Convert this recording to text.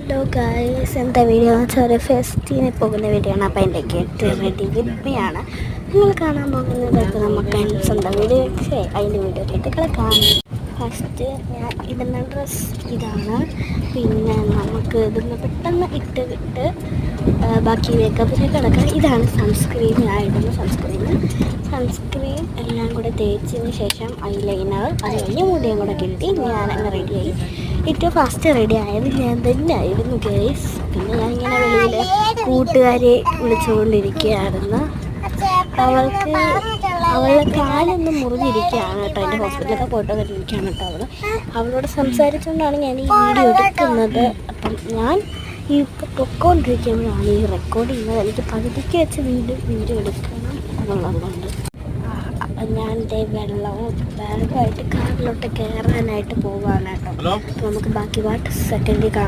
Hello guys, എന്താ video എന്ന് വെച്ചാൽ ഒരു ഫെസ്റ്റിന് പോകുന്ന വീഡിയോ ആണ്. അപ്പോൾ എൻ്റെ ഗെറ്റ് റെഡി വിത്ത് മീ ആണ് നിങ്ങൾ കാണാൻ പോകുന്നത്. നമുക്ക് സ്വന്തം വീഡിയോ അതിൻ്റെ വീഡിയോയിലേക്ക് കിടക്കാം. ഫസ്റ്റ് ഞാൻ ഇടുന്ന ഡ്രസ്സ് ഇതാണ്. പിന്നെ നമുക്ക് ഇതൊന്ന് പെട്ടെന്ന് ഇട്ട് ബാക്കി മേക്കപ്പിലേക്ക് കിടക്കാം. ഇതാണ് സൺസ്ക്രീൻ. ഞാൻ ഇടുന്ന സൺസ്ക്രീൻ എല്ലാം കൂടെ തേച്ചതിന് ശേഷം ഐലൈനർ, അത് കഴിഞ്ഞ് മുടിയും കൂടെ കിട്ടി ഞാനങ്ങ് റെഡിയായി. ഏറ്റവും ഫസ്റ്റ് റെഡി ആയത് ഞാൻ തന്നെ ആയിരുന്നു ഗൈസ്. പിന്നെ ഞാൻ ഇങ്ങനെ വെളിയിൽ കൂട്ടുകാരെ വിളിച്ചുകൊണ്ടിരിക്കുകയായിരുന്നു. അവളുടെ കാലൊന്നും മുറിഞ്ഞിരിക്കുകയാണ് കേട്ടോ. എൻ്റെ ഹോസ്പിറ്റലൊക്കെ പോയിട്ട് വന്നിരിക്കുകയാണ് കേട്ടോ. അവളോട് സംസാരിച്ചുകൊണ്ടാണ് ഞാൻ ഈ വീഡിയോ എടുക്കുന്നത്. അപ്പം ഞാൻ ഈ പൊക്കോണ്ടിരിക്കുമ്പോഴാണ് ഈ റെക്കോർഡ് ചെയ്യുന്നത്. എനിക്ക് പകുതിക്ക് വെച്ച് വീഡിയോ എടുക്കണം എന്നുള്ളതുകൊണ്ട് അപ്പം ഞാൻ എൻ്റെ വെള്ളവും ബാഗുമായിട്ട് കാറിലോട്ട് കയറാനായിട്ട് പോവാണ് കേട്ടോ. അപ്പോൾ നമുക്ക് ബാക്കി പാട്ട് സെക്കൻഡിൽ കാണാം.